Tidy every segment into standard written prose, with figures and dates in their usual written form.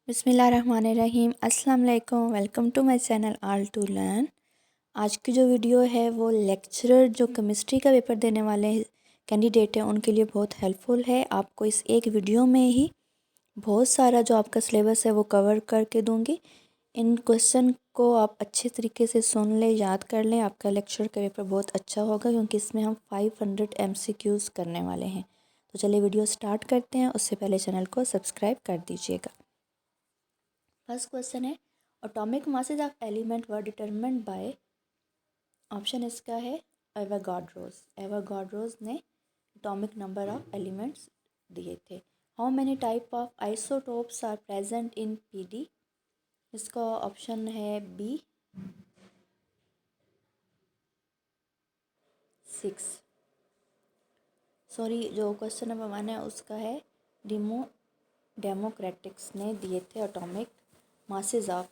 बिस्मिल्लाहिर्रहमानिर्रहीम। अस्सलाम वालेकुम। Welcome to my channel all to learn. आज की जो वीडियो है वो लेक्चरर जो केमिस्ट्री का पेपर देने वाले कैंडिडेट हैं उनके लिए बहुत हेल्पफुल है। आपको इस एक वीडियो में ही बहुत सारा जो आपका सिलेबस है वो कवर करके दूंगी। इन क्वेश्चन को आप अच्छे तरीके से सुन लें, याद कर लें। आपका लेक्चर का पेपर बहुत अच्छा होगा क्योंकि इसमें हम 500 MCQs करने वाले हैं। तो चलिए वीडियो स्टार्ट करते हैं। उससे पहले चैनल को सब्सक्राइब कर दीजिएगा। फर्स्ट क्वेश्चन है, atomic masses of element were determined by, option इसका है एवोगाड्रोस। एवोगाड्रोस ने एटॉमिक नंबर ऑफ एलिमेंट्स दिए थे। How many type of isotopes are present in PD, इसका ऑप्शन है बी 6। सॉरी, जो क्वेश्चन नंबर 1 है उसका है डेमोक्रेटिक्स ने दिए थे एटॉमिक मासेस ऑफ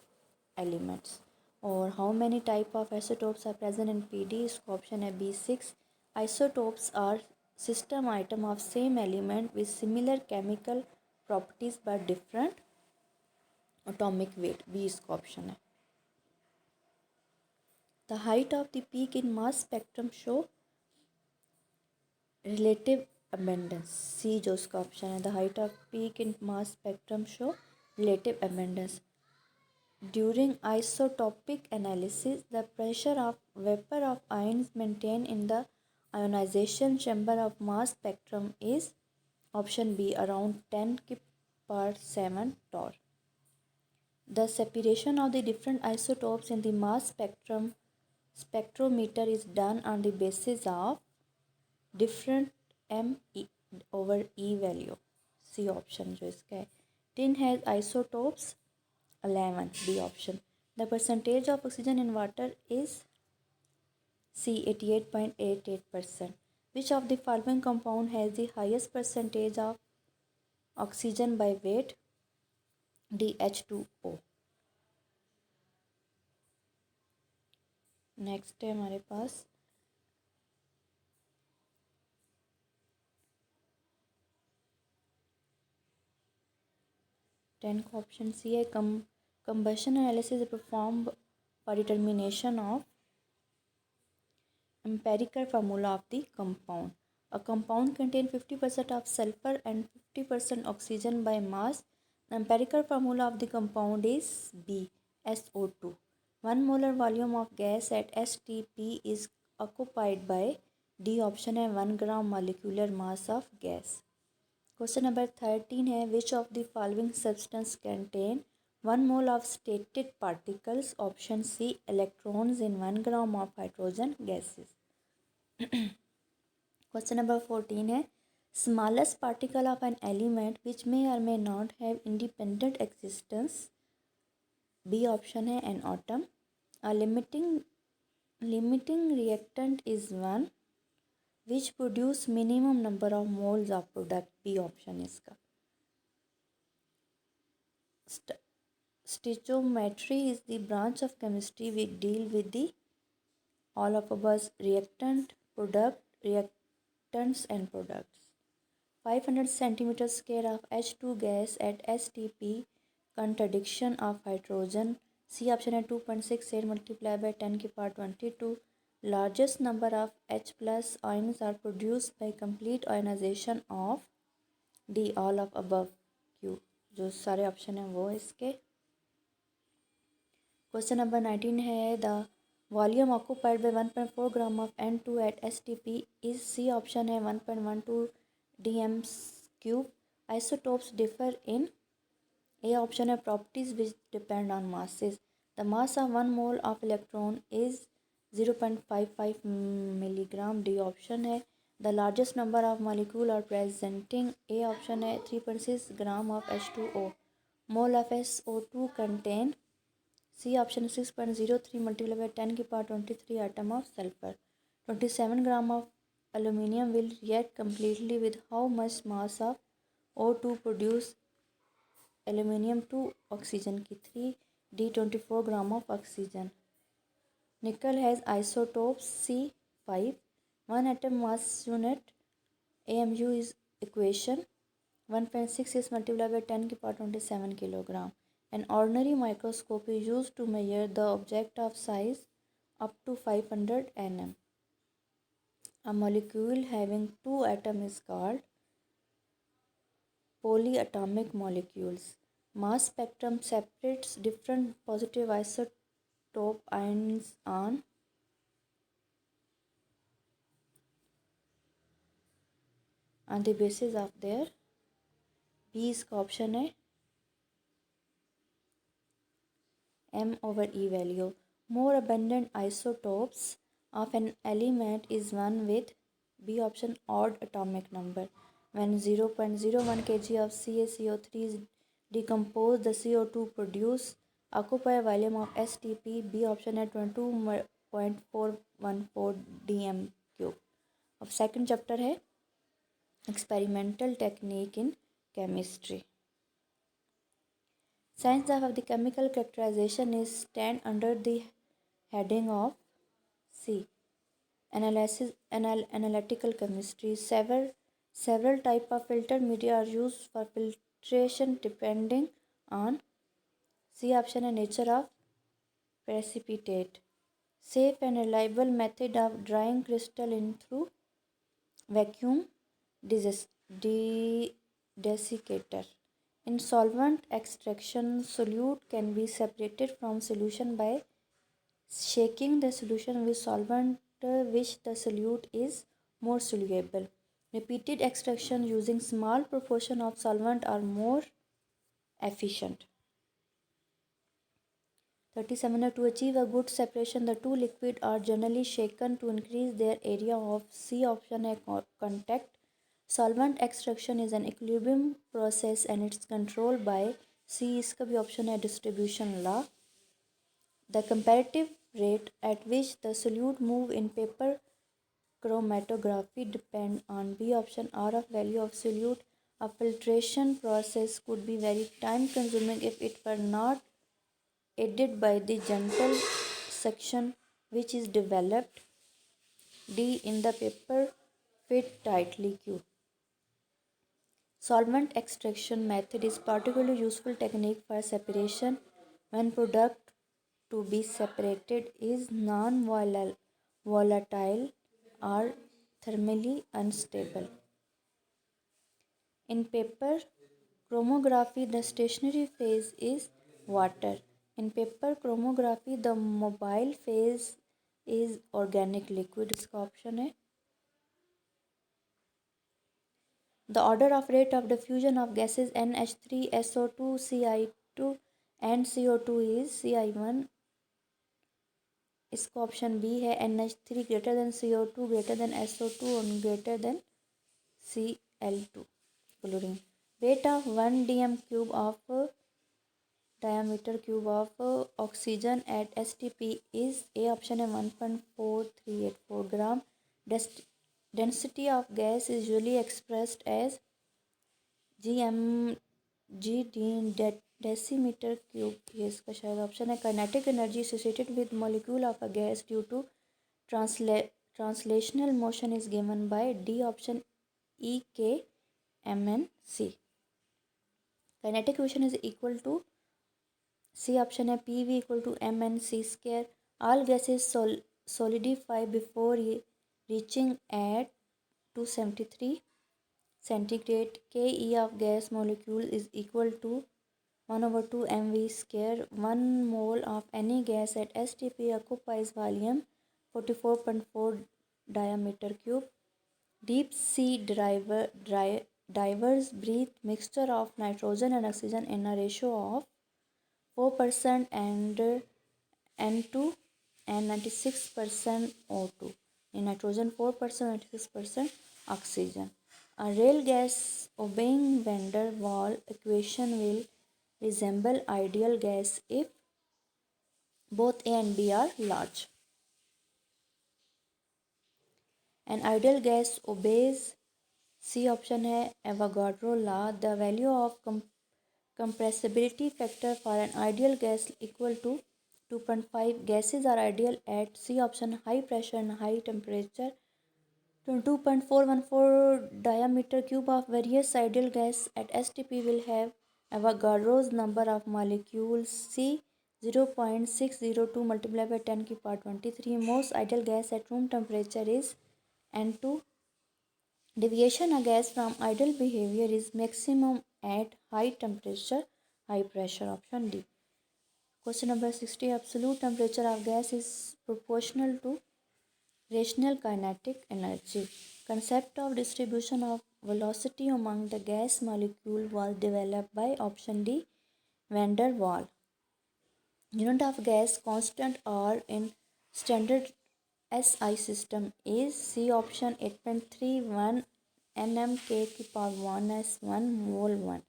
एलिमेंट्स। और how many type of isotopes are present in PD, इसका ऑप्शन है B 6। Isotopes are system item of same element with similar chemical properties but different atomic weight, B इसका option है। The height of the peak in mass spectrum show relative abundance, C जो उसका option है। The height of peak in mass spectrum show relative abundance. During isotopic analysis, the pressure of vapor of ions maintained in the ionization chamber of mass spectrum is option B around 10 की power 7 torr. The separation of the different isotopes in the mass spectrometer is done on the basis of different m over E value. C option जो इसका है। Tin has isotopes 11, B option. The percentage of oxygen in water is C 88.88%. Which of the following compound has the highest percentage of oxygen by weight? D H2O. Next है हमारे पास ten का option C है। combustion analysis is performed for determination of empirical formula of the compound. A compound contains 50% of sulfur and 50% oxygen by mass. The empirical formula of the compound is B SO2. 1 molar volume of gas at STP is occupied by, D option है 1 gram molecular mass of gas. Question number 13 है, which of the following substance contain 1 mole of stated particles? Option C electrons in 1 gram of hydrogen gases. Question number 14 है, smallest particle of an element which may or may not have independent existence. B option है an atom. A limiting reactant is one which produce minimum number of moles of product. B option इसका. Stoichiometry is the branch of chemistry which deal with the all of above reactant, product, reactants and products. 500 centimeter square of H2 gas at STP, contradiction of hydrogen. C option है 2.68 multiplied by 10 की power 22. Largest number of H plus ions are produced by complete ionization of, D all of above. Q जो सारे option हैं वो इसके। Question number 19 है, the volume occupied by 1.4 gram of N2 at STP is, C option है 1.12 dm cube. Isotopes differ in, A option है properties which depend on masses. The mass of 1 mole of electron is 0.55 milligram. D option है. The largest number of molecule are presenting, A option है 3.6 gram of H2O. Mole of SO2 contain, C option 6.03 multiply by 10 की power 23 item of sulphur. 27 gram of aluminium will react completely with how much mass of O2 produce aluminium to oxygen की 3. D 24 gram of oxygen. Nickel has isotopes C5. 1 atom mass unit AMU is equation. 1.6 is multiplied by 10 की power 27 kilogram. An ordinary microscope is used to measure the object of size up to 500 nm. A molecule having two atoms is called polyatomic molecules. Mass spectrum separates different positive isotope ions on the basis of their B इसका option है m over e value. More abundant isotopes of an element is one with B option odd atomic number. When 0.01 kg of CaCO3 is decomposed, the CO2 produced occupy a volume of STP. B option है 22.414 dm cube. अब second chapter है experimental technique in chemistry. Science of the chemical characterization is stand under the heading of C. Analytical chemistry. Several type of filter media are used for filtration depending on C option and nature of precipitate. Safe and reliable method of drying crystal in through vacuum desiccator. In solvent extraction, solute can be separated from solution by shaking the solution with solvent which the solute is more soluble. Repeated extraction using small proportion of solvent are more efficient. 37. To achieve a good separation, the two liquids are generally shaken to increase their area of C option है contact. Solvent extraction is an equilibrium process and it's controlled by C. इसका भी option है distribution law. The comparative rate at which the solute move in paper chromatography depend on B option. R of value of solute. A filtration process could be very time consuming if it were not aided by the gentle suction which is developed. D. In the paper fit tightly. Q. Solvent extraction method is particularly useful technique for separation when product to be separated is non-volatile or thermally unstable. In paper chromatography, the stationary phase is water. In paper chromatography, the mobile phase is organic liquid. इसका option है. The order of rate of diffusion of gases NH3, SO2, Ci2 and CO2 is Ci1. इसका option B है. NH3 greater than CO2 greater than SO2 and greater than Cl2. Chlorine. Weight of 1 dm cube of diameter cube of oxygen at STP is A option है 1.4384 gram. Density of gas is usually expressed as decimeter cube. ये इसका शायद option है. Kinetic energy associated with molecule of a gas due to translational motion is given by D option EK/mn/c. Kinetic equation is equal to C option है PV equal to mn/c square. All gases solidify before reaching at 273 centigrade. Ke of gas molecule is equal to 1/2 mv square. 1 mole of any gas at STP occupies volume 44.4 diameter cube. Deep sea divers breathe mixture of nitrogen and oxygen in a ratio of 4% and N2 and 96% O2. In nitrogen 4%, 96% oxygen. A real gas obeying van der Waal equation will resemble ideal gas if both A and B are large. An ideal gas obeys C option है Avogadro law. The value of compressibility factor for an ideal gas equal to 2.5. Gases are ideal at C option high pressure and high temperature. 22.414 diameter cube of various ideal gas at STP will have Avogadro's number of molecules C 0.602 multiplied by 10 की power 23. Most ideal gas at room temperature is N2. Deviation of gas from ideal behavior is maximum at high temperature, high pressure. Option D. Question number 60. Absolute temperature of gas is proportional to rational kinetic energy. Concept of distribution of velocity among the gas molecule was developed by option D. Van der Waal. Unit of gas constant R in standard SI system is C option 8.31 nmk की power 1 s 1 mole 1.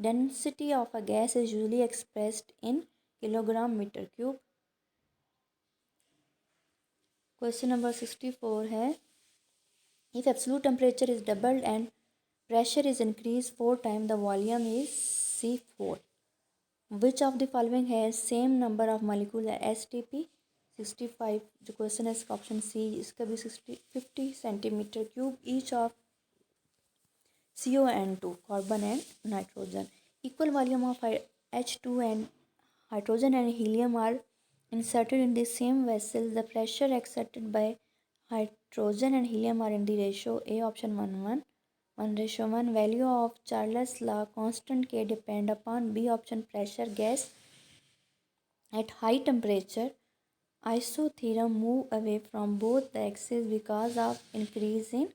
Density of a gas is usually expressed in kilogram meter cube. Question number 64 है if absolute temperature is doubled and pressure is increased 4 times the volume is C4. Which of the following has same number of molecules as STP 65. जो question है इसका option C इसका भी 50 centimetre cube each of CO and 2 carbon and nitrogen. Equal volume of H2 and hydrogen and helium are inserted in the same vessel. The pressure exerted by hydrogen and helium are in the ratio A option 1:1. Value of Charles law constant K depend upon B option pressure gas at high temperature. Isotherm move away from both the axes because of increase in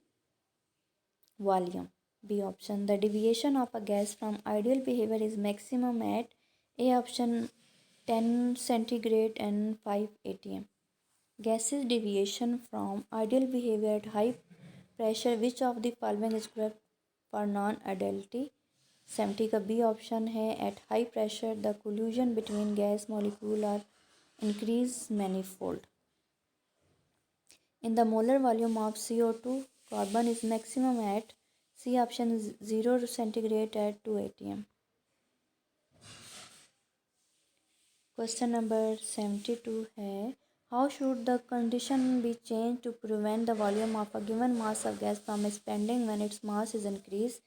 volume. B option. The deviation of a gas from ideal behavior is maximum at A option 10 centigrade and 5 atm. Gases deviation from ideal behavior at high pressure. Which of the following is correct for non-ideality? 70 का B option है. At high pressure the collision between gas molecule are increase manifold. In the molar volume of CO2, carbon is maximum at C option 0 centigrade at 2 atm. Question number 72 है how should the condition be changed to prevent the volume of a given mass of gas from expanding when its mass is increased?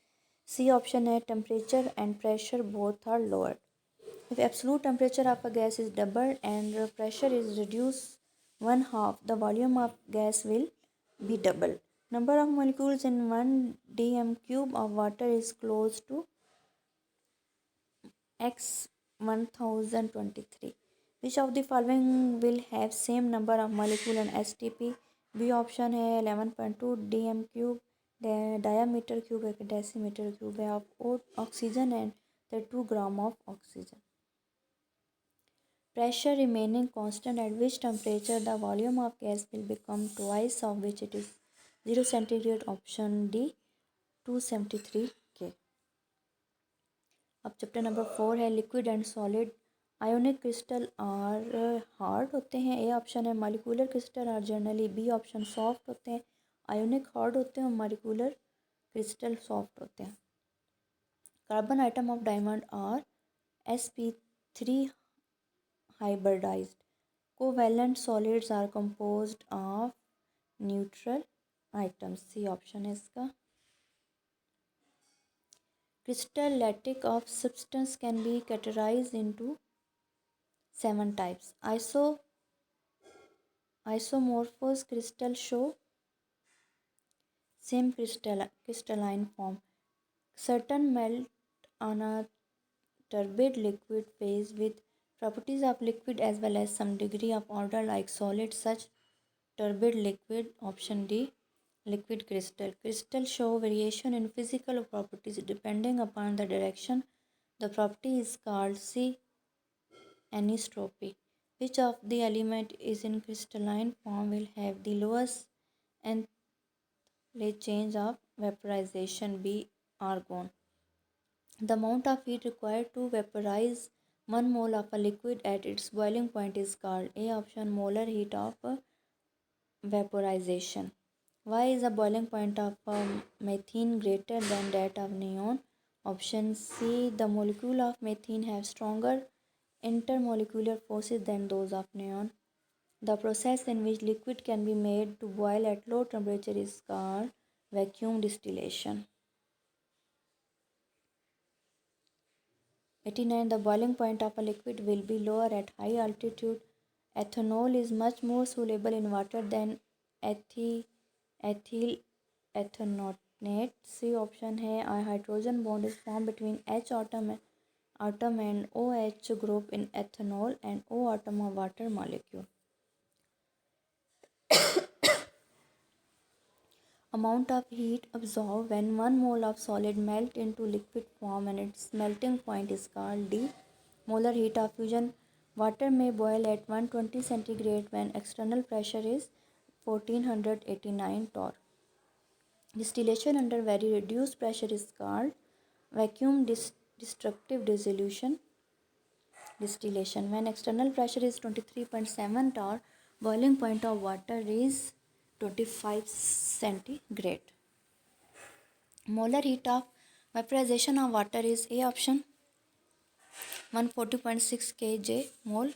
C option है temperature and pressure both are lowered. If absolute temperature of a gas is doubled and the pressure is reduced 1/2, the volume of gas will be doubled. Number of molecules in 1 dm cube of water is close to x 1023. Which of the following will have same number of molecule and STP? B option है 11.2 dm cube. Diameter cube है decimeter cube है of oxygen and 32 gram of oxygen. Pressure remaining constant at which temperature the volume of gas will become twice of which it is 0 centigrade. Option D 273 K. अब chapter number 4 है liquid and solid ionic crystal are hard होते हैं. A option है molecular crystal are generally. B option soft होते हैं. Ionic hard होते हैं और मॉलिक्यूलर क्रिस्टल सॉफ्ट होते हैं. Carbon atom of diamond are sp3 hybridized. Covalent solids are composed of neutral items. C option है इसका. Crystal lattice of substance can be categorized into 7 types. Isomorphous crystal show same crystalline form. Certain melt on a turbid liquid phase with properties of liquid as well as some degree of order like solid. Such turbid liquid. Option D liquid crystal. Crystal show variation in physical properties depending upon the direction. The property is called C anisotropy. Which of the element is in crystalline form will have the lowest enthalpy change of vaporization? B argon. The amount of heat required to vaporize 1 mole of a liquid at its boiling point is called A option molar heat of vaporization. Why is the boiling point of methane greater than that of neon? Option C. The molecule of methane have stronger intermolecular forces than those of neon. The process in which liquid can be made to boil at low temperature is called vacuum distillation. 89. The boiling point of a liquid will be lower at high altitude. Ethanol is much more soluble in water than ethyl ethanoate. C option है. A hydrogen bond is formed between H atom and OH group in ethanol and O atom of water molecule. Amount of heat absorbed when 1 mole of solid melt into liquid form and its melting point is called D. Molar heat of fusion. Water may boil at 120 centigrade when external pressure is 1489 torr. Distillation under very reduced pressure is called vacuum destructive dissolution distillation. When external pressure is 23.7 torr, boiling point of water is 25 centigrade. Molar heat of vaporization of water is A option 140.6 kJ mole.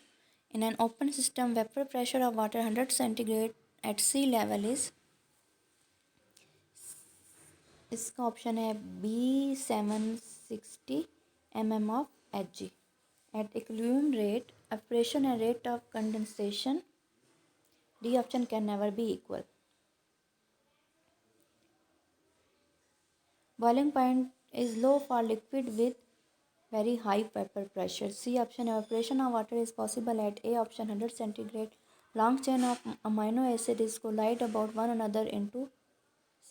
In an open system, vapor pressure of water 100 centigrade at sea level is, इसका option है B 760 mm of Hg. At equilibrium rate, evaporation and rate of condensation, D option can never be equal. Boiling point is low for liquid with very high vapor pressure. C option evaporation of water is possible at A option 100 centigrade. Long chain of amino acid is collide about one another into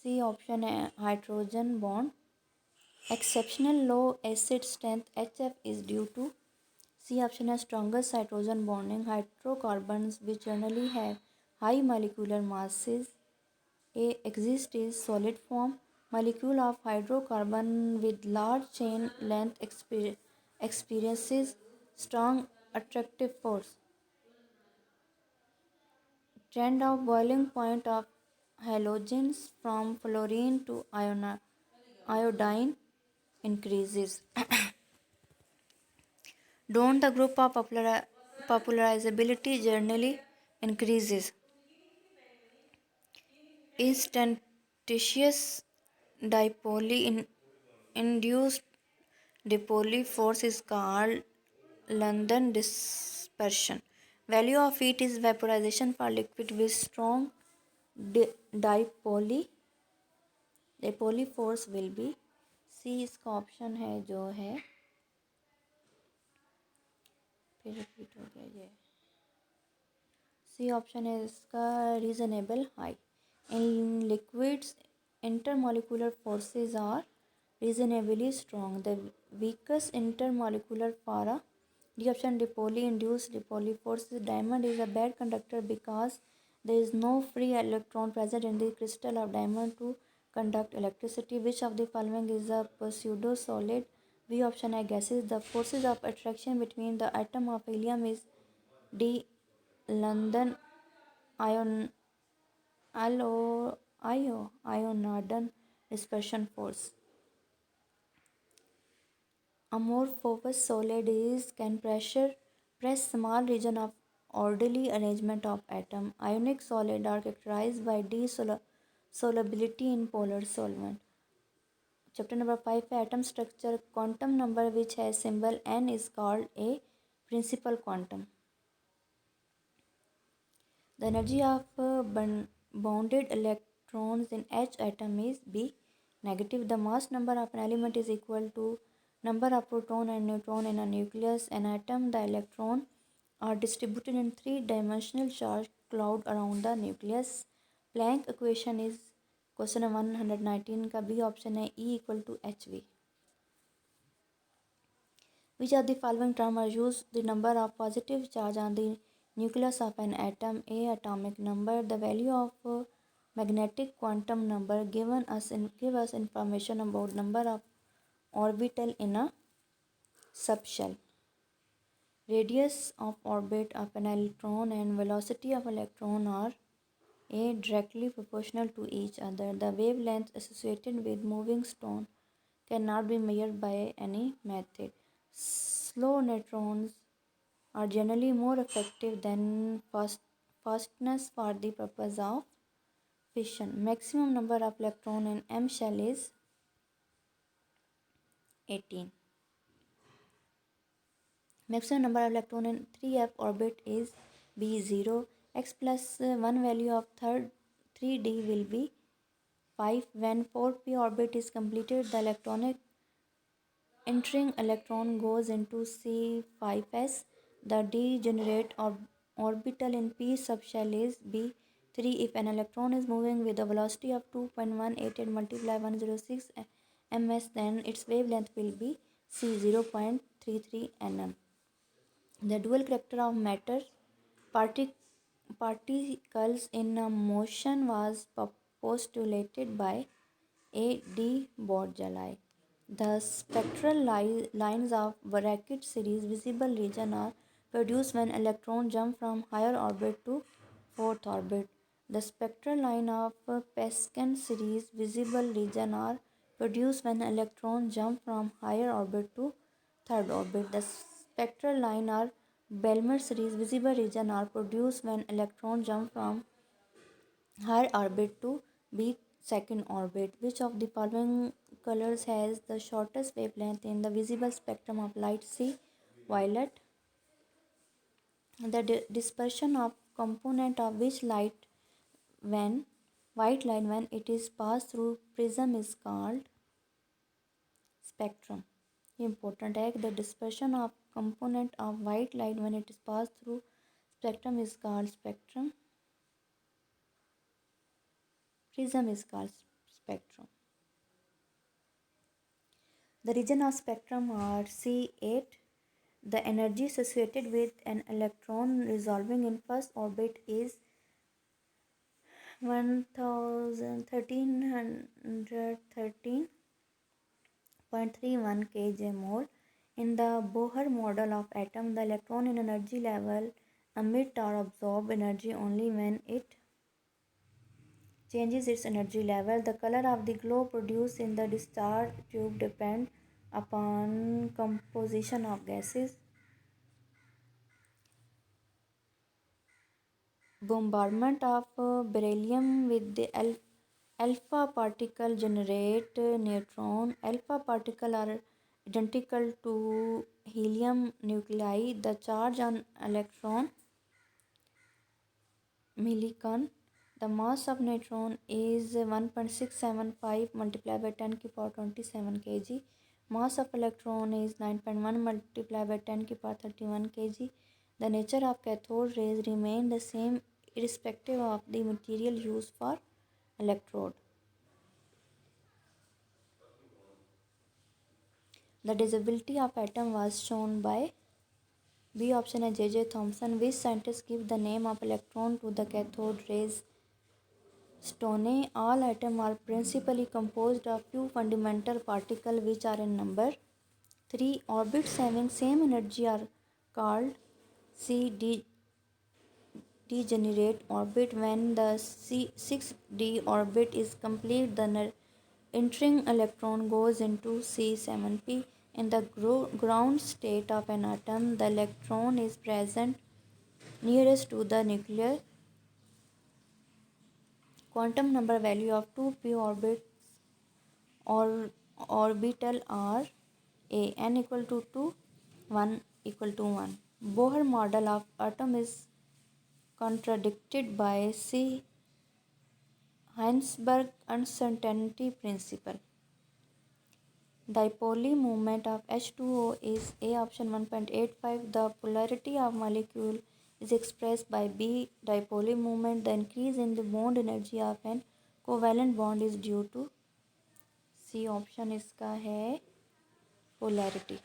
C option hydrogen bond. Exceptional low acid strength HF is due to C option has strongest hydrogen bonding. Hydrocarbons which generally have high molecular masses A exist is solid form. Molecule of hydrocarbon with large chain length experiences strong attractive force. Trend of boiling point of halogens from fluorine to iodine increases. Don't the group of popularizability generally increases. Instantaneous induced dipole force is called London dispersion. Value of heat is vaporization for liquid with strong dipole force will be C. इसका option है जो है फिर repeat हो गया ये C option है इसका reasonable high. In liquids, intermolecular forces are reasonably strong. The weakest intermolecular para D option dipole induced dipole force. Diamond is a bad conductor because there is no free electron present in the crystal of diamond to conduct electricity. Which of the following is a pseudo solid? B option है gases. The forces of attraction between the atom of helium is D. London Ionadon dispersion force. Amorphous solid is can press small region of orderly arrangement of atom. Ionic solid are characterized by solubility in polar solvent. Chapter number 5 है atom structure. Quantum number which has symbol n is called a principal quantum. The energy of bounded electrons in H atom is B negative. The mass number of an element is equal to number of proton and neutron in a nucleus. An atom, the electron are distributed in three-dimensional charge cloud around the nucleus. Planck equation is question 119 का B option है E equal to hv. Which of the following terms are used? The number of positive charge on the nucleus of an atom. A. Atomic number. The value of magnetic quantum number give us information about number of orbital in a subshell. Radius of orbit of an electron and velocity of electron are A. Directly proportional to each other. The wavelength associated with moving stone cannot be measured by any method. Slow neutrons are generally more effective than fastness for the purpose of fission. Maximum number of electron in M shell is 18. Maximum number of electron in 3f orbit is B0. X plus 1 value of third 3d will be 5. When 4p orbit is completed, the electronic entering electron goes into C5s. The degenerate orbital in p subshell is B3. If an electron is moving with a velocity of 2.188 multiply 106 ms, then its wavelength will be C 0.33 nm. The dual character of matter particles in a motion was postulated by A. D. Borgelai. The spectral lines of bracket series visible region are produced when electrons jump from higher orbit to fourth orbit. The spectral line of Peskin series visible region are produced when electrons jump from higher orbit to third orbit. The spectral line of Balmer series visible region are produced when electrons jump from higher orbit to B second orbit. Which of the following colors has the shortest wavelength in the visible spectrum of light? C. Violet. The dispersion of component of which light when white light when it is passed through prism is called spectrum. Important है the dispersion of component of white light when it is passed through spectrum is called spectrum. Prism is called spectrum. The region of spectrum are C8. The energy associated with an electron resolving in first orbit is 1313.31 kJ mole. In the Bohr model of atom, the electron in energy level emit or absorb energy only when it changes its energy level. The color of the glow produced in the discharge tube depends upon composition of gases. Bombardment of beryllium with the alpha particle generate neutron. Alpha particle are identical to helium nuclei. The charge on electron milliton. The mass of neutron is 1.675 multiplied by 10 की power 27 kg. Mass of electron is 9.1 multiplied by 10 की power 31 kg. The nature of cathode rays remain the same irrespective of the material used for electrode. The divisibility of atom was shown by B option है J. J. Thomson. Which scientist give the name of electron to the cathode rays? Stone. All atoms are principally composed of few fundamental particles which are in number 3. Orbits having same energy are called C. Degenerate orbit. When the 6d orbit is complete, the entering electron goes into C7p. In the ground state of an atom, the electron is present nearest to the nucleus. Quantum number value of 2p orbits or orbital are a n equal to 2, 1 equal to 1. Bohr model of atom is contradicted by C. Heisenberg uncertainty principle. Dipole moment of H2O is A option 1.85. The polarity of molecule is expressed by B dipole moment. The increase in the bond energy of an covalent bond is due to C option इसका है polarity.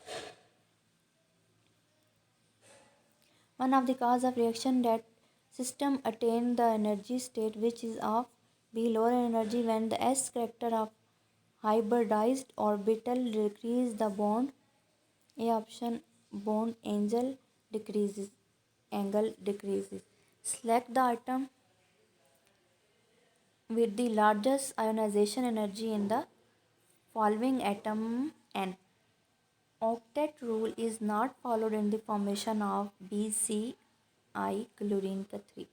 One of the cause of reaction that system attain the energy state which is of B lower energy when the S character of hybridized orbital decrease the bond. A option bond angle decreases. Select the atom with the largest ionization energy in the following atom N. Octet rule is not followed in the formation of BCI chlorine 3.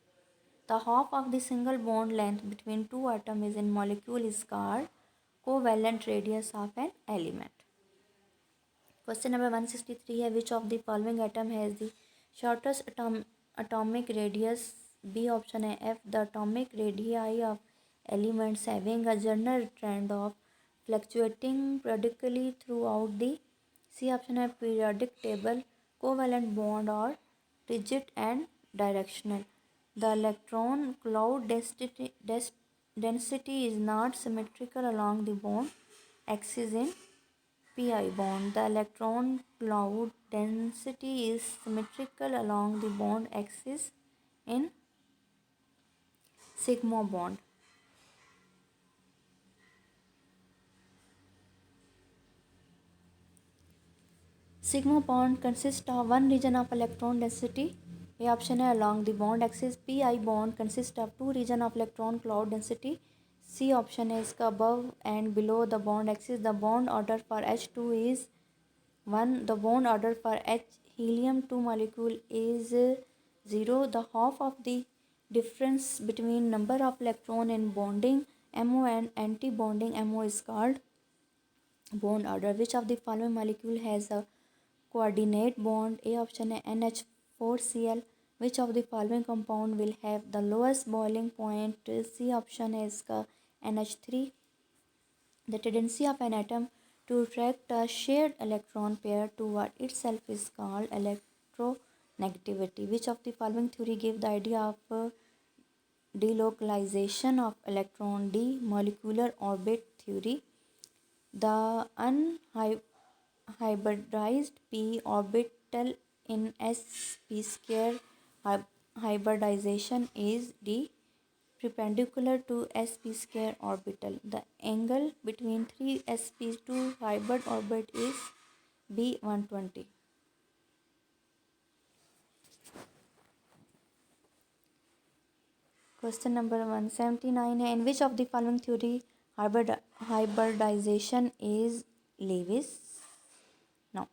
The half of the single bond length between two atoms in molecule is called covalent radius of an element. Question number 163 है which of the following atom has the shortest atomic radius? B option है F. The atomic radii of elements having a general trend of fluctuating periodically throughout the C option है periodic table, covalent bond or rigid and directional. The electron cloud density is not symmetrical along the bond axis in pi bond. The electron cloud density is symmetrical along the bond axis in sigma bond. Sigma bond consists of one region of electron density. A option है along the bond axis. pi bond consists of two region of electron cloud density. C option है इसका above and below the bond axis. The bond order for H2 is 1. The bond order for helium-2 molecule is 0. The half of the difference between number of electron in bonding MO and anti-bonding MO is called bond order. Which of the following molecule has a coordinate bond? A option है NH4Cl. Which of the following compound will have the lowest boiling point? C option है इसका NH3. The tendency of an atom to attract a shared electron pair toward itself is called electronegativity. Which of the following theory give the idea of delocalization of electron? D. Molecular orbit theory. The unhybridized p orbital in sp square hybridization is D. Perpendicular to sp square orbital. The angle between three sp2 hybrid orbit is B 120. Question number 179 है in which of the following theory hybridization is Lewis? No.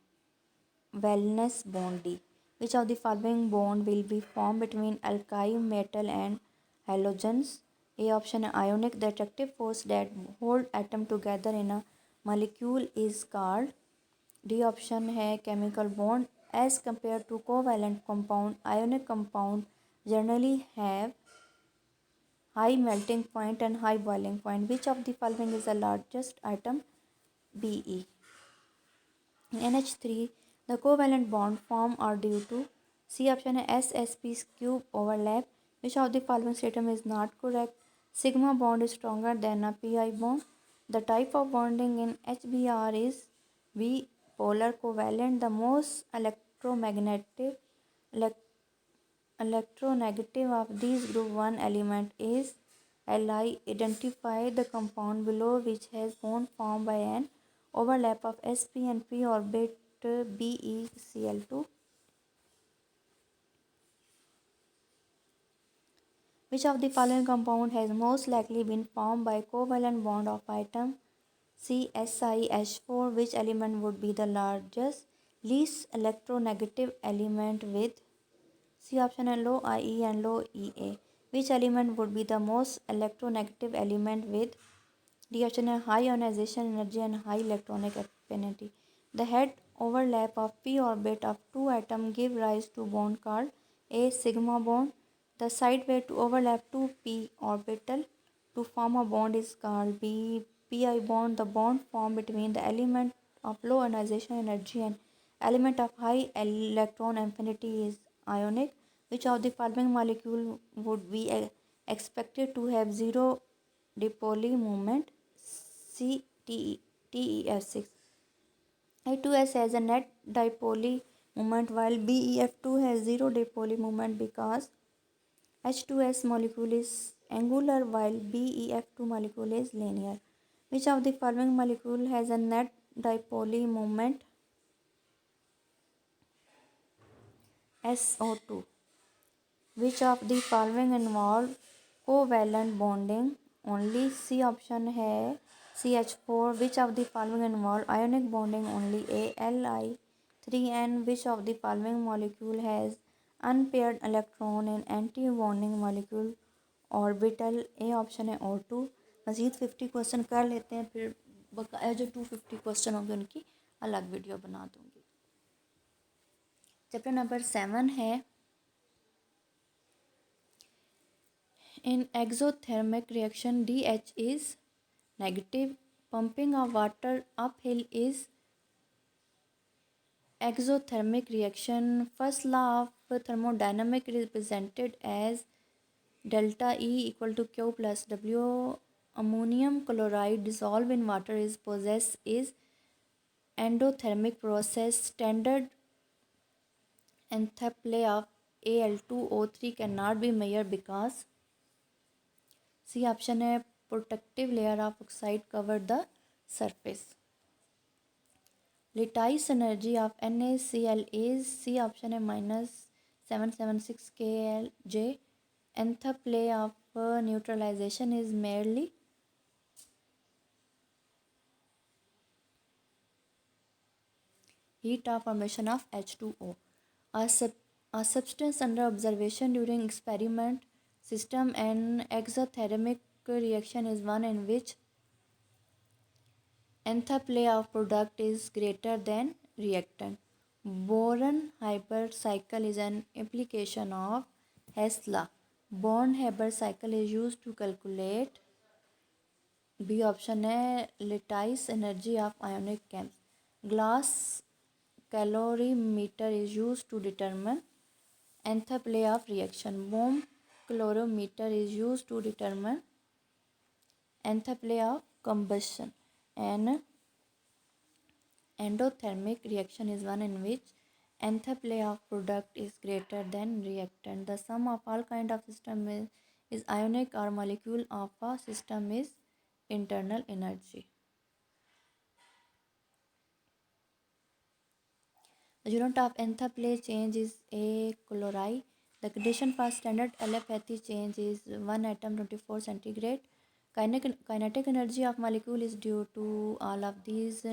Valence bond. D. Which of the following bond will be formed between alkyl metal and halogens? A option है ionic. The attractive force that hold atom together in a molecule is called. D option है chemical bond. As compared to covalent compound, ionic compound generally have high melting point and high boiling point. Which of the following is the largest atom? Be. In NH3, the covalent bond form are due to C option है SsP cube overlap. Which of the following statement is not correct? Sigma bond is stronger than a pi bond. The type of bonding in HBr is B polar covalent. The most electronegative of these group 1 element is Li. Identify the compound below which has bond formed by an overlap of sp and p orbit BeCl2. Which of the following compound has most likely been formed by covalent bond of atom CSiH4? Which element would be the least electronegative element with C option है low IE and low EA? Which element would be the most electronegative element with D option है high ionization energy and high electronic affinity? The head overlap of p orbit of two atoms give rise to bond called A sigma bond. The side way to overlap two p orbital to form a bond is called B pi bond. The bond formed between the element of low ionization energy and element of high electron affinity is ionic. Which of the following molecule would be expected to have zero dipole moment? C TeF6. A2S has a net dipole moment while BeF2 has zero dipole moment because H2S molecule is angular while BeF2 molecule is linear. Which of the following molecule has a net dipole moment? SO2. Which of the following involve covalent bonding? Only C option है CH4. Which of the following involve ionic bonding? Only A Li3N. Which of the following molecule has unpaired electron in anti-bonding molecule? Orbital, A option है O2। मज़ीद 50 question कर लेते हैं, फिर बकाया जो 250 question होंगे उनकी अलग वीडियो बना दूँगी। चैप्टर नंबर 7 है in exothermic reaction DH is negative, pumping of water uphill is exothermic reaction. First law of thermodynamics is represented as delta E equal to Q plus W. Ammonium chloride dissolved in water is possessed is endothermic process. Standard enthalpy of Al2O3 cannot be measured because C option है protective layer of oxide cover the surface. Lattice energy of NaCl is C option है -776 KLJ. Enthalpy of neutralization is merely heat of formation of H2O. A substance under observation during experiment system and exothermic reaction is one in which enthalpy of product is greater than reactant. Born-Haber cycle is an application of Hess law. Born-Haber cycle is used to calculate B option है lattice energy of ionic camps. Glass calorimeter is used to determine enthalpy of reaction. Bohm calorimeter is used to determine enthalpy of combustion. And endothermic reaction is one in which enthalpy of product is greater than reactant. The sum of all kind of system is ionic or molecule of a system is internal energy. The unit of enthalpy change is a chloride. The condition for standard aliphatic change is 1 atom 24 centigrade. Kinetic energy of molecule is due to all of these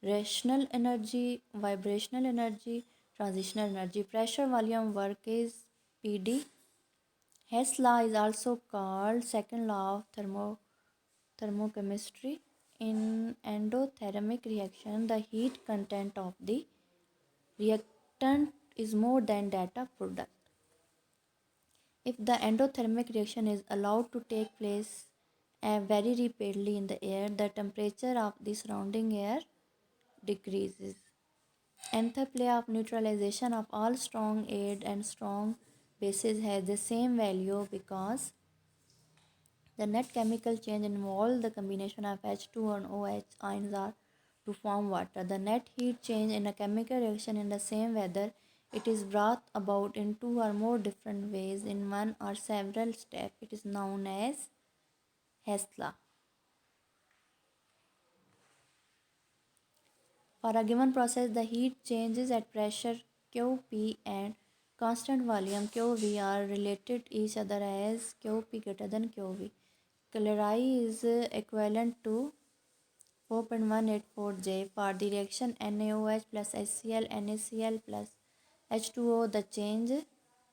rational energy, vibrational energy, transitional energy. Pressure, volume, work is PD. Hess law is also called second law of thermochemistry. In endothermic reaction, the heat content of the reactant is more than that of product. If the endothermic reaction is allowed to take place very rapidly in the air, the temperature of the surrounding air decreases. Enthalpy of neutralization of all strong aid and strong bases has the same value because the net chemical change involves the combination of H2 and OH ions are to form water. The net heat change in a chemical reaction in the same whether it is brought about in two or more different ways in one or several steps. It is known as Hess law. For a given process, the heat changes at pressure Qp and constant volume Qv are related to each other as Qp greater than Qv. Chloride is equivalent to 4.184 J. For the reaction NaOH plus HCl, NaCl plus H2O, the change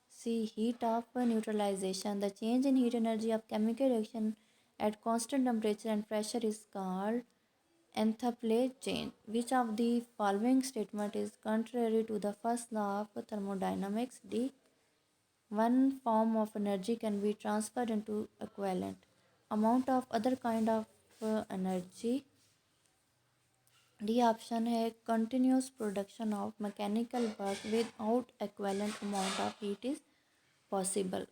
C. Heat of neutralization. The change in heat energy of chemical reaction at constant temperature and pressure is called enthalpy change. Which of the following statement is contrary to the first law of thermodynamics? D. One form of energy can be transferred into equivalent amount of other kind of energy. D option है continuous production of mechanical work without equivalent amount of heat is possible.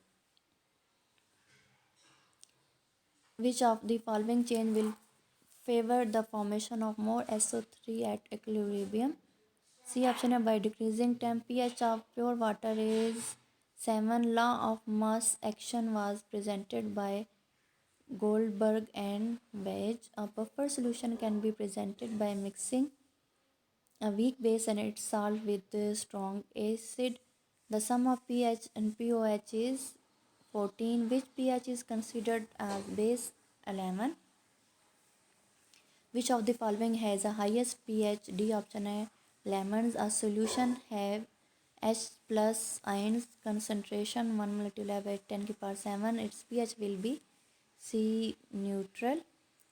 Which of the following change will favor the formation of more SO3 at equilibrium? C option है by decreasing temp. pH of pure water is 7. Law of mass action was presented by Goldberg and Wedge. A buffer solution can be presented by mixing a weak base and its salt with a strong acid. The sum of pH and pOH is 14. Which pH is considered as base? 11. Which of the following has the highest pH? D option है lemons. A solution have H plus ions concentration 1 molecular weight 10 to the power 7. Its pH will be C neutral.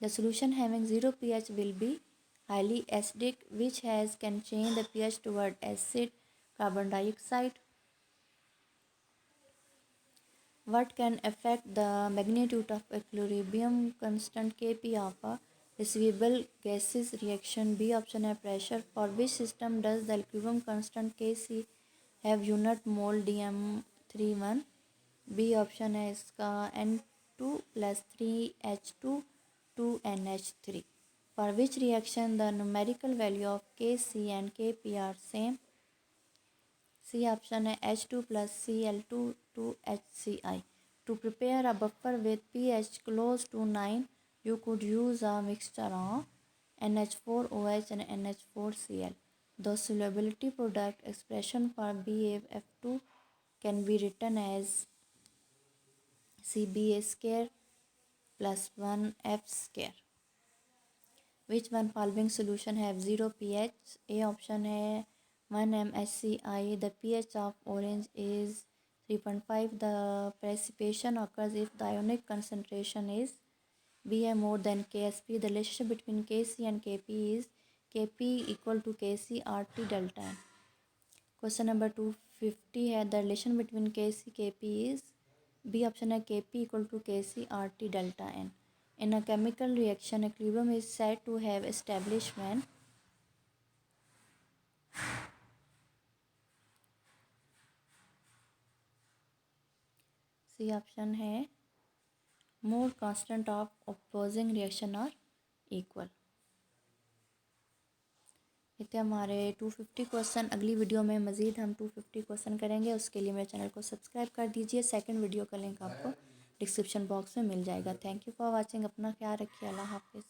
The solution having 0 pH will be highly acidic, which can change the pH toward acid carbon dioxide. What can affect the magnitude of equilibrium constant Kp of a receivable gases reaction? B option है pressure. For which system does the equilibrium constant Kc have unit mole dm31? B option है इसका N2 plus 3H2 2NH3. For which reaction the numerical value of Kc and Kp are same? C option है H2 plus Cl2 to HCl. To prepare a buffer with pH close to 9, you could use a mixture of NH4OH and NH4Cl. The solubility product expression for BaF2 can be written as CBA square plus 1F square. Which one following solution have 0 pH? A option है 1mHCl. The pH of orange is 3.5. The precipitation occurs if the ionic concentration is Ba more than Ksp. The relationship between Kc and Kp is Kp equal to Kc RT delta n. Question number 250 है the relation between Kc Kp is B option है Kp equal to Kc RT delta n. In a chemical reaction, equilibrium is said to have established when C option है more constant of opposing reaction are equal. इतने हमारे 250 question. अगली video में मज़ीद हम 250 question करेंगे. उसके लिए मेरे चैनल को सब्सक्राइब कर दीजिए. सेकंड वीडियो का लिंक आपको डिस्क्रिप्शन बॉक्स में मिल जाएगा. Thank you for watching. अपना ख्याल रखिए. अल्लाह हाफिज़.